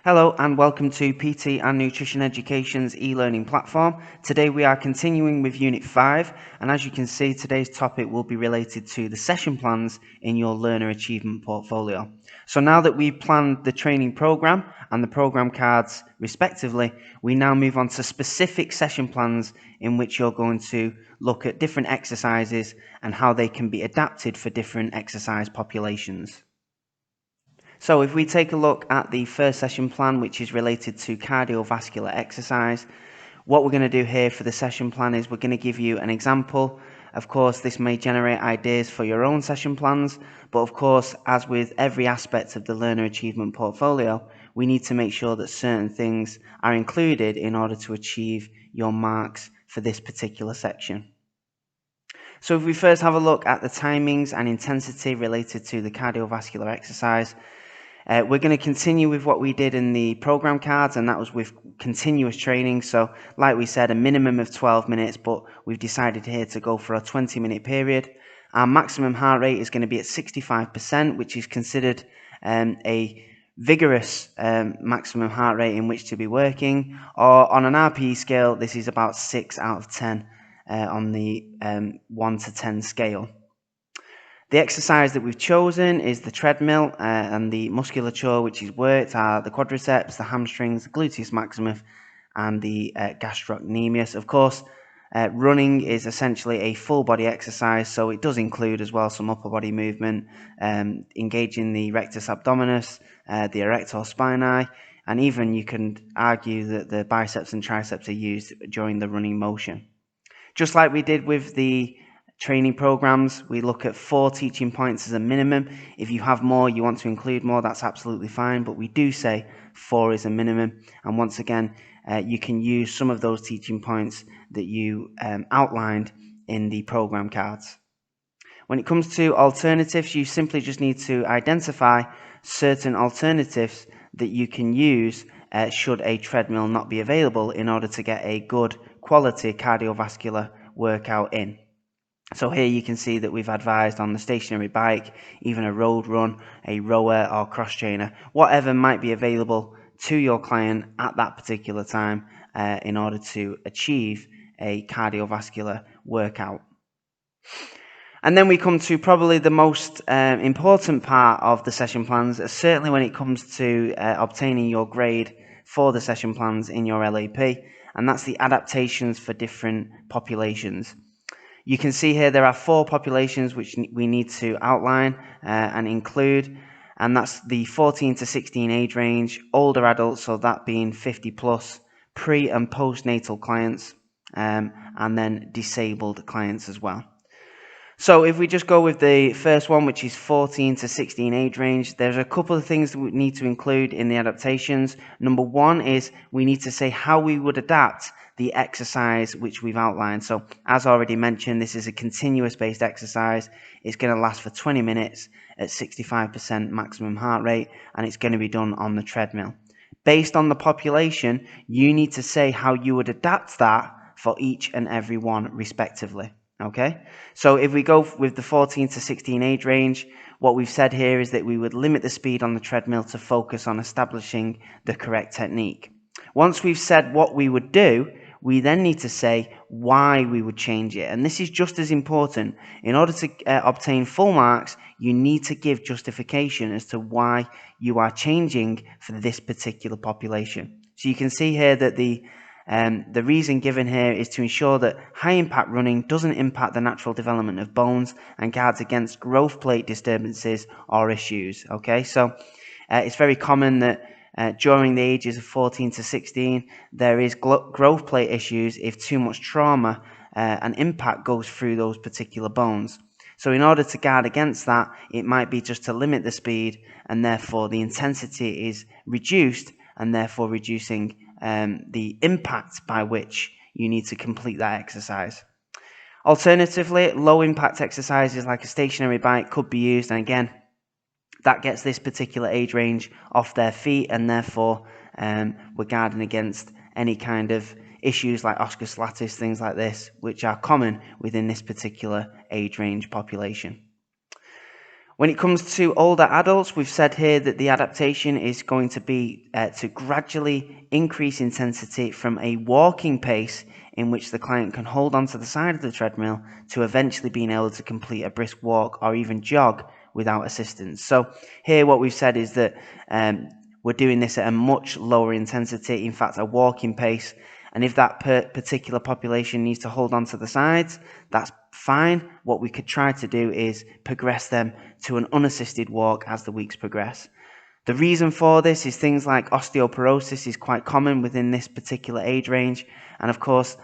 Hello and welcome to PT and Nutrition Education's e-learning platform. Today we are continuing with Unit 5, and as you can see, today's topic will be related to the session plans in your learner achievement portfolio. So now that we've planned the training program and the program cards respectively, we now move on to specific session plans in which you're going to look at different exercises and how they can be adapted for different exercise populations. So if we take a look at the first session plan, which is related to cardiovascular exercise, what we're going to do here for the session plan is we're going to give you an example. Of course, this may generate ideas for your own session plans, but of course, as with every aspect of the learner achievement portfolio, we need to make sure that certain things are included in order to achieve your marks for this particular section. So if we first have a look at the timings and intensity related to the cardiovascular exercise, we're going to continue with what we did in the program cards, and that was with continuous training. So like we said, a minimum of 12 minutes, but we've decided here to go for a 20-minute period. Our maximum heart rate is going to be at 65%, which is considered a vigorous maximum heart rate in which to be working, or on an RPE scale, this is about 6 out of 10 on the 1 to 10 scale. The exercise that we've chosen is the treadmill, and the musculature which is worked are the quadriceps, the hamstrings, the gluteus maximus, and the gastrocnemius. Of course, running is essentially a full body exercise, so it does include as well some upper body movement, engaging the rectus abdominis, the erector spinae, and even you can argue that the biceps and triceps are used during the running motion. Just like we did with the training programs, we look at 4 teaching points as a minimum. If you have more, you want to include more, that's absolutely fine, but we do say 4 is a minimum. And once again, you can use some of those teaching points that you outlined in the program cards. When it comes to alternatives, you simply just need to identify certain alternatives that you can use should a treadmill not be available in order to get a good quality cardiovascular workout in. So here you can see that we've advised on the stationary bike, even a road run, a rower or cross trainer, whatever might be available to your client at that particular time in order to achieve a cardiovascular workout. And then we come to probably the most important part of the session plans, certainly when it comes to obtaining your grade for the session plans in your LAP, and that's the adaptations for different populations. You can see here there are 4 populations which we need to outline and include, and that's the 14 to 16 age range, older adults, so that being 50 plus, pre and postnatal clients, and then disabled clients as well. So if we just go with the first one, which is 14 to 16 age range, there's a couple of things that we need to include in the adaptations. Number 1 is we need to say how we would adapt the exercise which we've outlined. So as already mentioned, this is a continuous based exercise. It's going to last for 20 minutes at 65% maximum heart rate, and it's going to be done on the treadmill. Based on the population, you need to say how you would adapt that for each and every one respectively. Okay, so if we go with the 14 to 16 age range, what we've said here is that we would limit the speed on the treadmill to focus on establishing the correct technique. Once we've said what we would do, we then need to say why we would change it. And this is just as important. In order to obtain full marks, you need to give justification as to why you are changing for this particular population. So you can see here that the reason given here is to ensure that high impact running doesn't impact the natural development of bones and guards against growth plate disturbances or issues. Okay, so it's very common that during the ages of 14 to 16, there is growth plate issues if too much trauma and impact goes through those particular bones. So in order to guard against that, it might be just to limit the speed, and therefore the intensity is reduced, and therefore reducing the impact by which you need to complete that exercise. Alternatively, low impact exercises like a stationary bike could be used, and again, that gets this particular age range off their feet, and therefore we're guarding against any kind of issues like osteoarthritis, things like this, which are common within this particular age range population. When it comes to older adults, we've said here that the adaptation is going to be to gradually increase intensity from a walking pace in which the client can hold onto the side of the treadmill to eventually being able to complete a brisk walk or even jog without assistance. So here what we've said is that we're doing this at a much lower intensity, in fact a walking pace, and if that particular population needs to hold onto the sides, that's fine. What we could try to do is progress them to an unassisted walk as the weeks progress. The reason for this is things like osteoporosis is quite common within this particular age range, and of course,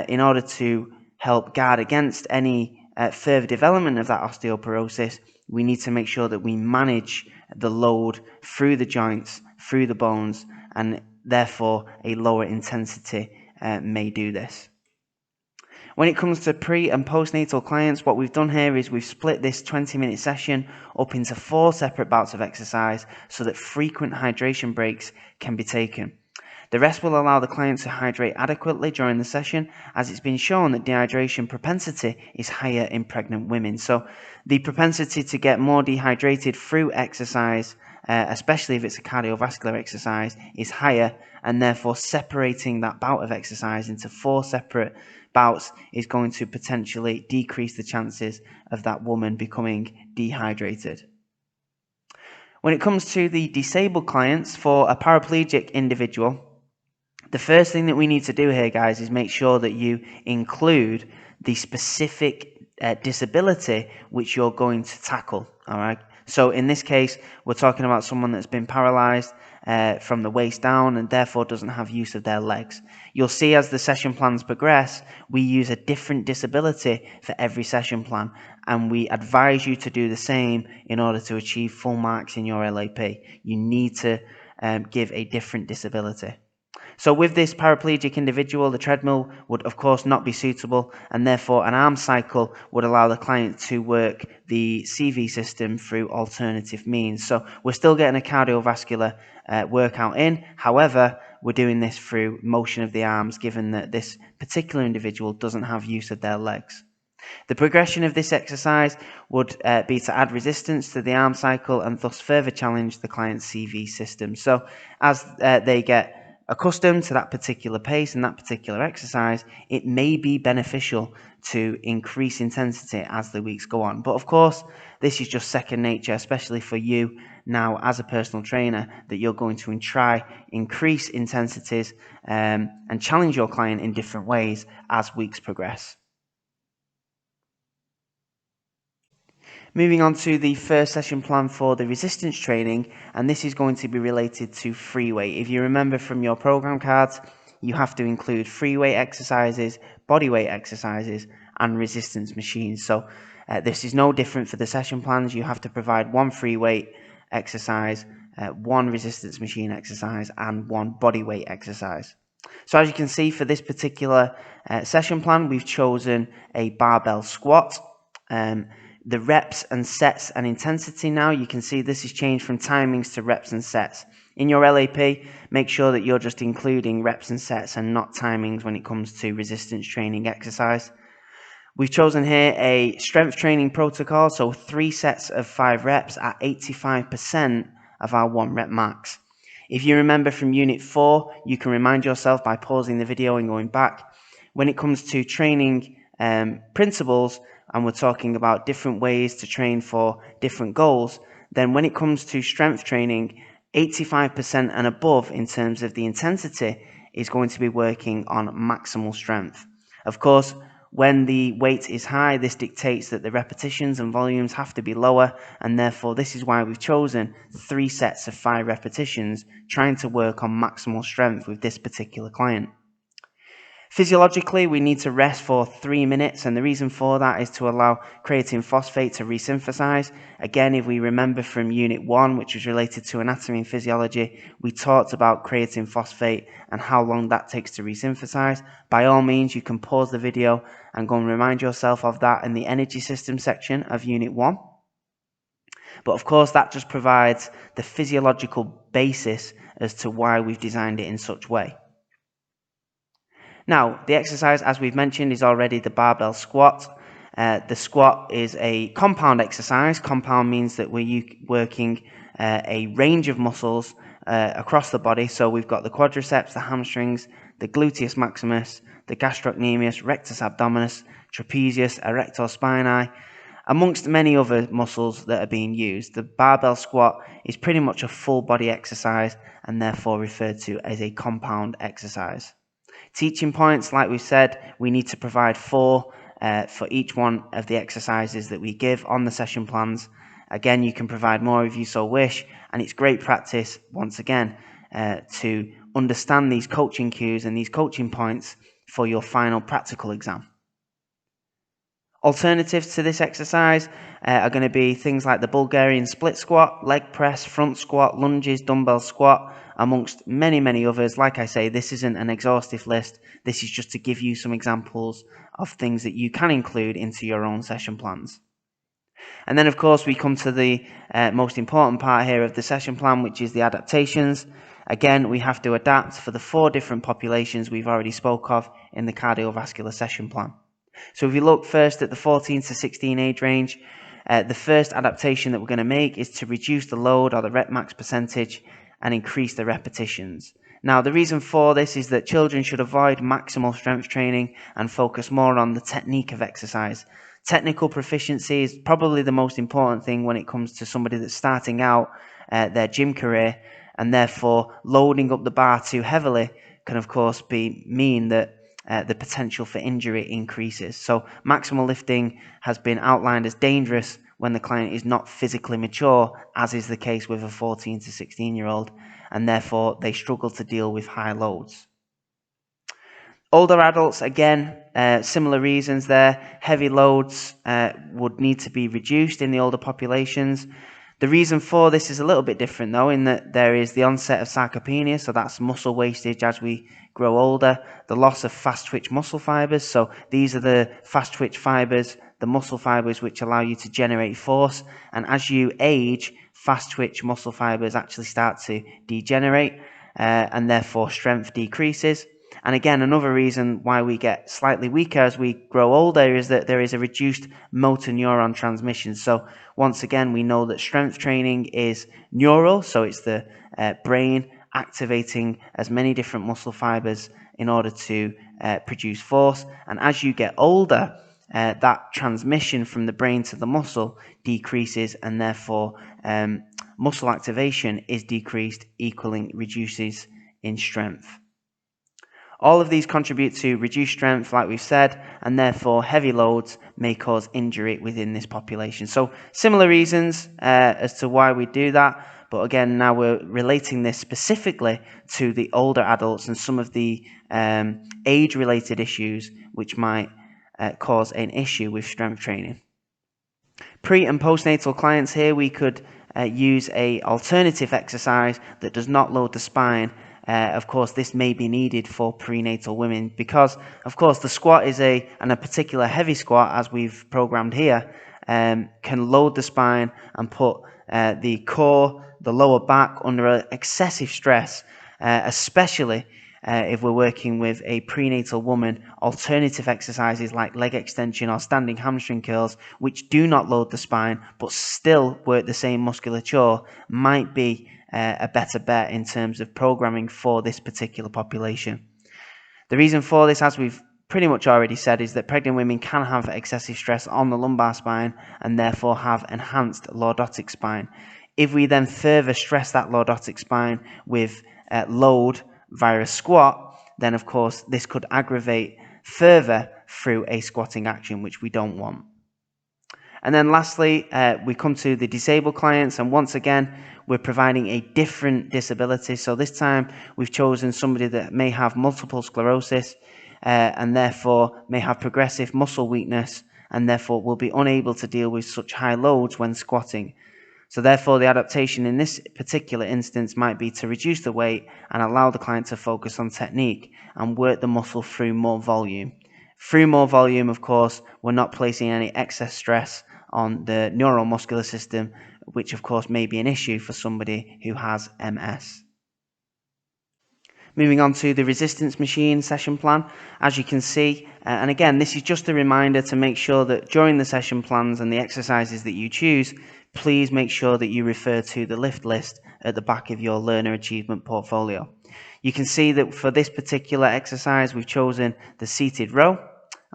in order to help guard against any further development of that osteoporosis, we need to make sure that we manage the load through the joints, through the bones, and therefore a lower intensity may do this. When it comes to pre and postnatal clients, what we've done here is we've split this 20-minute session up into 4 separate bouts of exercise so that frequent hydration breaks can be taken. The rest will allow the client to hydrate adequately during the session, as it's been shown that dehydration propensity is higher in pregnant women. So the propensity to get more dehydrated through exercise, especially if it's a cardiovascular exercise, is higher, and therefore separating that bout of exercise into 4 separate bouts is going to potentially decrease the chances of that woman becoming dehydrated. When it comes to the disabled clients, for a paraplegic individual, the first thing that we need to do here, guys, is make sure that you include the specific disability which you're going to tackle. All right. So in this case, we're talking about someone that's been paralyzed from the waist down and therefore doesn't have use of their legs. You'll see as the session plans progress, we use a different disability for every session plan, and we advise you to do the same in order to achieve full marks in your LAP. You need to give a different disability. So with this paraplegic individual, the treadmill would of course not be suitable, and therefore an arm cycle would allow the client to work the CV system through alternative means. So we're still getting a cardiovascular workout in, however, we're doing this through motion of the arms, given that this particular individual doesn't have use of their legs. The progression of this exercise would be to add resistance to the arm cycle and thus further challenge the client's CV system. So as they get accustomed to that particular pace and that particular exercise, it may be beneficial to increase intensity as the weeks go on. But of course, this is just second nature, especially for you now as a personal trainer, that you're going to try increase intensities and challenge your client in different ways as weeks progress. Moving on to the first session plan for the resistance training, and this is going to be related to free weight. If you remember from your program cards, you have to include free weight exercises, body weight exercises, and resistance machines. So this is no different for the session plans. You have to provide 1 free weight exercise, 1 resistance machine exercise, and 1 body weight exercise. So as you can see, for this particular session plan, we've chosen a barbell squat. The reps and sets and intensity now, you can see this has changed from timings to reps and sets. In your LAP, make sure that you're just including reps and sets and not timings when it comes to resistance training exercise. We've chosen here a strength training protocol, so 3 sets of 5 reps at 85% of our 1 rep max. If you remember from Unit 4, you can remind yourself by pausing the video and going back. When it comes to training principles, and we're talking about different ways to train for different goals, then when it comes to strength training, 85% and above in terms of the intensity is going to be working on maximal strength. Of course, when the weight is high, this dictates that the repetitions and volumes have to be lower, and therefore this is why we've chosen 3 sets of 5 repetitions, trying to work on maximal strength with this particular client. Physiologically, we need to rest for 3 minutes, and the reason for that is to allow creatine phosphate to resynthesize. Again, if we remember from Unit 1, which was related to anatomy and physiology, we talked about creatine phosphate and how long that takes to resynthesize. By all means, you can pause the video and go and remind yourself of that in the energy system section of Unit 1. But of course, that just provides the physiological basis as to why we've designed it in such a way. Now, the exercise, as we've mentioned, is already the barbell squat. The squat is a compound exercise. Compound means that we're working a range of muscles across the body. So we've got the quadriceps, the hamstrings, the gluteus maximus, the gastrocnemius, rectus abdominis, trapezius, erector spinae, amongst many other muscles that are being used. The barbell squat is pretty much a full body exercise and therefore referred to as a compound exercise. Teaching points, like we said, we need to provide 4 for each one of the exercises that we give on the session plans. Again, you can provide more if you so wish, and it's great practice, once again, to understand these coaching cues and these coaching points for your final practical exam. Alternatives to this exercise are going to be things like the Bulgarian split squat, leg press, front squat, lunges, dumbbell squat, amongst many, many others. Like I say, this isn't an exhaustive list. This is just to give you some examples of things that you can include into your own session plans. And then, of course, we come to the most important part here of the session plan, which is the adaptations. Again, we have to adapt for the 4 different populations we've already spoke of in the cardiovascular session plan. So if you look first at the 14 to 16 age range, the first adaptation that we're going to make is to reduce the load or the rep max percentage and increase the repetitions. Now, the reason for this is that children should avoid maximal strength training and focus more on the technique of exercise. Technical proficiency is probably the most important thing when it comes to somebody that's starting out their gym career, and therefore loading up the bar too heavily can, of course, mean that the potential for injury increases. So maximal lifting has been outlined as dangerous when the client is not physically mature, as is the case with a 14 to 16-year-old, and therefore they struggle to deal with high loads. Older adults, again, similar reasons there. Heavy loads would need to be reduced in the older populations. The reason for this is a little bit different, though, in that there is the onset of sarcopenia, so that's muscle wastage as we grow older, the loss of fast-twitch muscle fibers, so these are the fast-twitch fibers, the muscle fibers which allow you to generate force, and as you age, fast-twitch muscle fibers actually start to degenerate, and therefore strength decreases. And again, another reason why we get slightly weaker as we grow older is that there is a reduced motor neuron transmission. So once again, we know that strength training is neural, so it's the brain activating as many different muscle fibers in order to produce force. And as you get older, that transmission from the brain to the muscle decreases, and therefore muscle activation is decreased, equaling reduces in strength. All of these contribute to reduced strength, like we've said, and therefore heavy loads may cause injury within this population. So similar reasons as to why we do that, but again, now we're relating this specifically to the older adults and some of the age-related issues which might cause an issue with strength training. Pre- and postnatal clients here, we could use a alternative exercise that does not load the spine. Of course, this may be needed for prenatal women because, of course, the squat is a particular heavy squat, as we've programmed here, can load the spine and put the core, the lower back under excessive stress, especially if we're working with a prenatal woman. Alternative exercises like leg extension or standing hamstring curls, which do not load the spine but still work the same musculature, might be a better bet in terms of programming for this particular population. The reason for this, as we've pretty much already said, is that pregnant women can have excessive stress on the lumbar spine and therefore have enhanced lordotic spine. If we then further stress that lordotic spine with load via a squat, then of course this could aggravate further through a squatting action, which we don't want. And then lastly, we come to the disabled clients, and once again, we're providing a different disability. So this time we've chosen somebody that may have multiple sclerosis and therefore may have progressive muscle weakness and therefore will be unable to deal with such high loads when squatting. So therefore, the adaptation in this particular instance might be to reduce the weight and allow the client to focus on technique and work the muscle through more volume. Through more volume, of course, we're not placing any excess stress on the neuromuscular system, which of course may be an issue for somebody who has MS. Moving on to the resistance machine session plan, as you can see, and again, this is just a reminder to make sure that during the session plans and the exercises that you choose, please make sure that you refer to the lift list at the back of your learner achievement portfolio. You can see that for this particular exercise, we've chosen the seated row,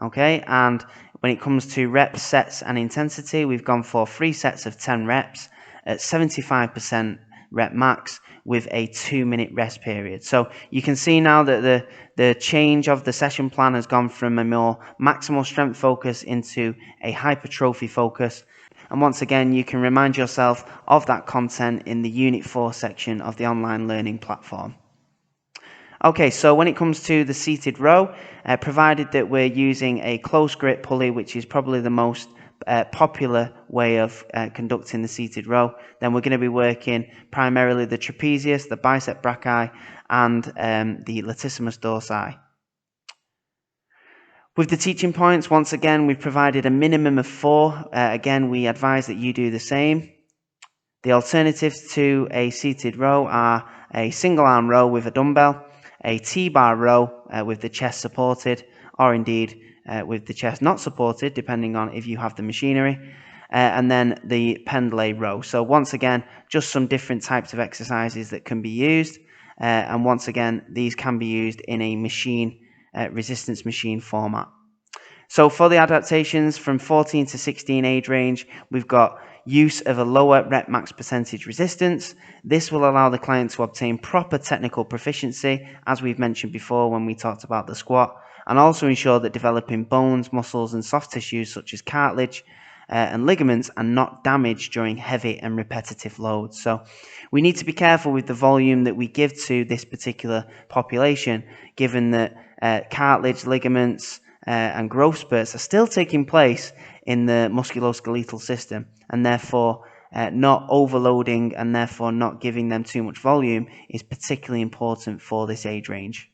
okay, and when it comes to reps, sets, and intensity, we've gone for 3 sets of 10 reps at 75% rep max with a 2-minute rest period. So you can see now that the change of the session plan has gone from a more maximal strength focus into a hypertrophy focus. And once again, you can remind yourself of that content in the Unit 4 section of the online learning platform. Okay, so when it comes to the seated row, provided that we're using a close grip pulley, which is probably the most popular way of conducting the seated row, then we're going to be working primarily the trapezius, the bicep brachii, and the latissimus dorsi. With the teaching points, once again, we've provided a minimum of 4. Again, we advise that you do the same. The alternatives to a seated row are a single arm row with a dumbbell, a T-bar row with the chest supported, or indeed with the chest not supported, depending on if you have the machinery, and then the pendlay row. So once again, just some different types of exercises that can be used, and once again, these can be used in a machine, resistance machine format. So for the adaptations from 14 to 16 age range, we've got use of a lower rep max percentage resistance. This will allow the client to obtain proper technical proficiency, as we've mentioned before when we talked about the squat, and also ensure that developing bones, muscles, and soft tissues such as cartilage and ligaments are not damaged during heavy and repetitive loads. So we need to be careful with the volume that we give to this particular population, given that cartilage, ligaments, and growth spurts are still taking place in the musculoskeletal system, and therefore not overloading and therefore not giving them too much volume is particularly important for this age range.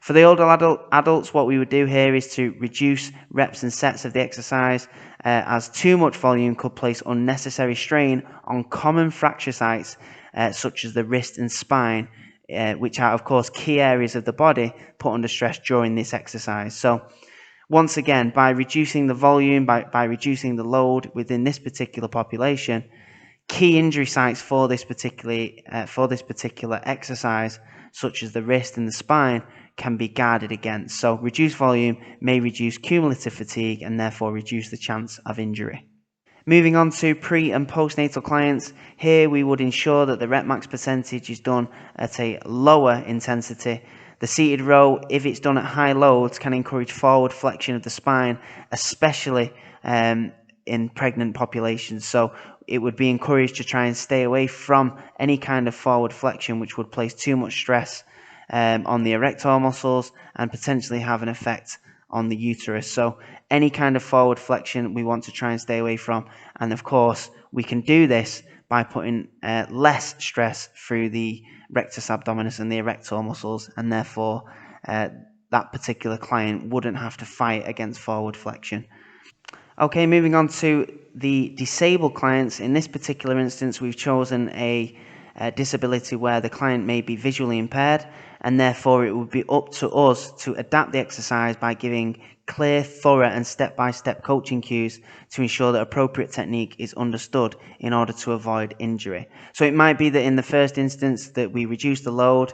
For the older adults, what we would do here is to reduce reps and sets of the exercise, as too much volume could place unnecessary strain on common fracture sites such as the wrist and spine, which are of course key areas of the body put under stress during this exercise. So once again, by reducing the volume, by reducing the load within this particular population, key injury sites for this particular exercise, such as the wrist and the spine, can be guarded against. So reduced volume may reduce cumulative fatigue and therefore reduce the chance of injury. Moving on to pre and postnatal clients, here we would ensure that the rep max percentage is done at a lower intensity. The seated row, if it's done at high loads, can encourage forward flexion of the spine, especially in pregnant populations. So it would be encouraged to try and stay away from any kind of forward flexion, which would place too much stress on the erector muscles and potentially have an effect on the uterus. So any kind of forward flexion we want to try and stay away from, and of course we can do this by putting less stress through the rectus abdominis and the erector muscles, and therefore that particular client wouldn't have to fight against forward flexion. Okay, moving on to the disabled clients. In this particular instance, we've chosen a disability where the client may be visually impaired, and therefore it would be up to us to adapt the exercise by giving clear, thorough, and step-by-step coaching cues to ensure that appropriate technique is understood in order to avoid injury. So it might be that in the first instance that we reduce the load,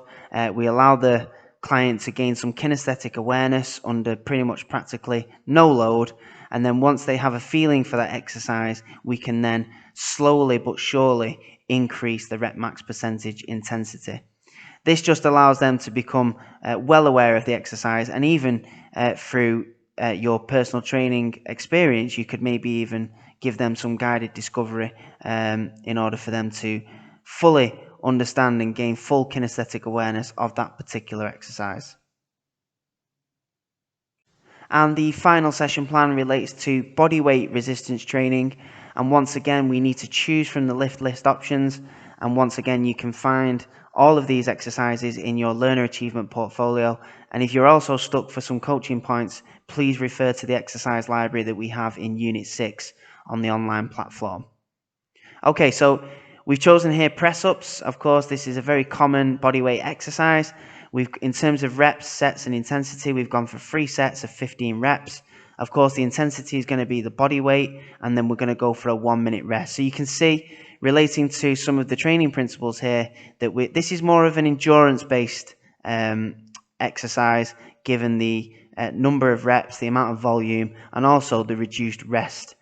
we allow the client to gain some kinesthetic awareness under pretty much practically no load, and then once they have a feeling for that exercise, we can then slowly but surely increase the rep max percentage intensity. This just allows them to become well aware of the exercise, and even through your personal training experience, you could maybe even give them some guided discovery in order for them to fully understand and gain full kinesthetic awareness of that particular exercise. And the final session plan relates to body weight resistance training. And once again, we need to choose from the lift list options. And once again, you can find all of these exercises in your learner achievement portfolio. And if you're also stuck for some coaching points, please refer to the exercise library that we have in Unit 6 on the online platform. Okay, so We've chosen here press ups. Of course, this is a very common body weight exercise. In terms of reps, sets, and intensity, we've gone for 3 sets of 15 reps. Of course, the intensity is going to be the body weight, and then we're going to go for a 1-minute rest. So you can see, relating to some of the training principles here, that this is more of an endurance-based exercise, given the number of reps, the amount of volume, and also the reduced rest,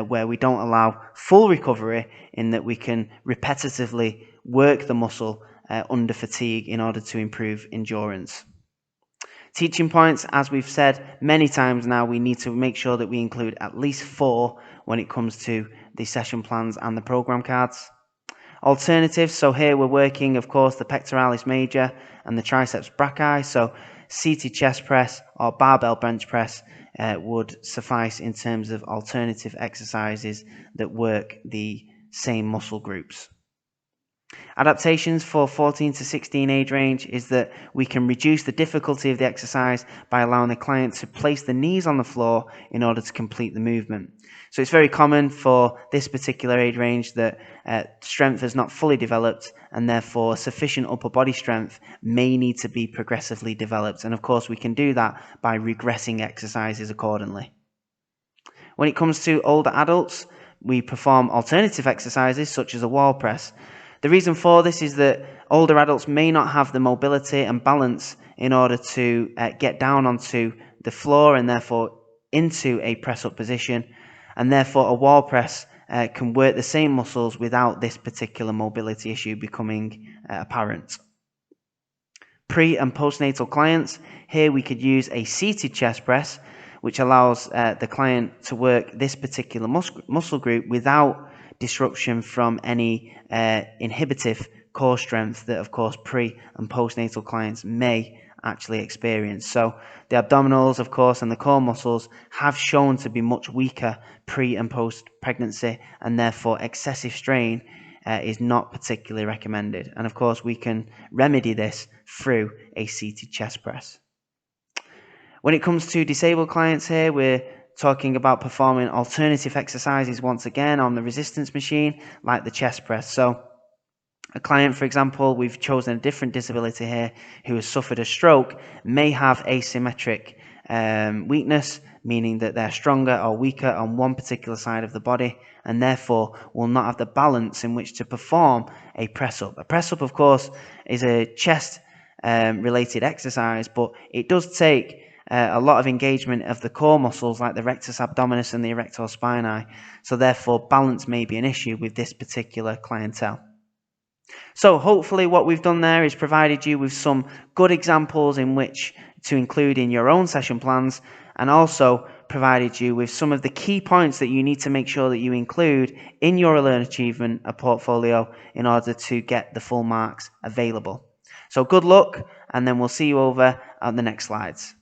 where we don't allow full recovery, in that we can repetitively work the muscle under fatigue in order to improve endurance. Teaching points, as we've said many times now, we need to make sure that we include at least 4 when it comes to the session plans and the program cards. Alternatives, so here we're working, of course, the pectoralis major and the triceps brachii, so seated chest press or barbell bench press would suffice in terms of alternative exercises that work the same muscle groups. Adaptations for 14 to 16 age range is that we can reduce the difficulty of the exercise by allowing the client to place the knees on the floor in order to complete the movement. So it's very common for this particular age range that strength is not fully developed, and therefore sufficient upper body strength may need to be progressively developed. And of course we can do that by regressing exercises accordingly. When it comes to older adults, we perform alternative exercises such as a wall press. The reason for this is that older adults may not have the mobility and balance in order to get down onto the floor and therefore into a press-up position, and therefore a wall press can work the same muscles without this particular mobility issue becoming apparent. Pre- and postnatal clients, here we could use a seated chest press, which allows the client to work this particular muscle group without disruption from any inhibitive core strength that, of course, pre- and postnatal clients may actually experience. So the abdominals, of course, and the core muscles have shown to be much weaker pre- and post-pregnancy, and therefore excessive strain is not particularly recommended. And of course, we can remedy this through a seated chest press. When it comes to disabled clients here, we're talking about performing alternative exercises once again on the resistance machine, like the chest press. So a client, for example, we've chosen a different disability here, who has suffered a stroke, may have asymmetric weakness, meaning that they're stronger or weaker on one particular side of the body, and therefore will not have the balance in which to perform a press-up. A press-up, of course, is a chest related exercise, but it does take a lot of engagement of the core muscles like the rectus abdominis and the erector spinae, so therefore balance may be an issue with this particular clientele. So hopefully what we've done there is provided you with some good examples in which to include in your own session plans, and also provided you with some of the key points that you need to make sure that you include in your Learn Achievement portfolio in order to get the full marks available. So good luck, and then we'll see you over on the next slides.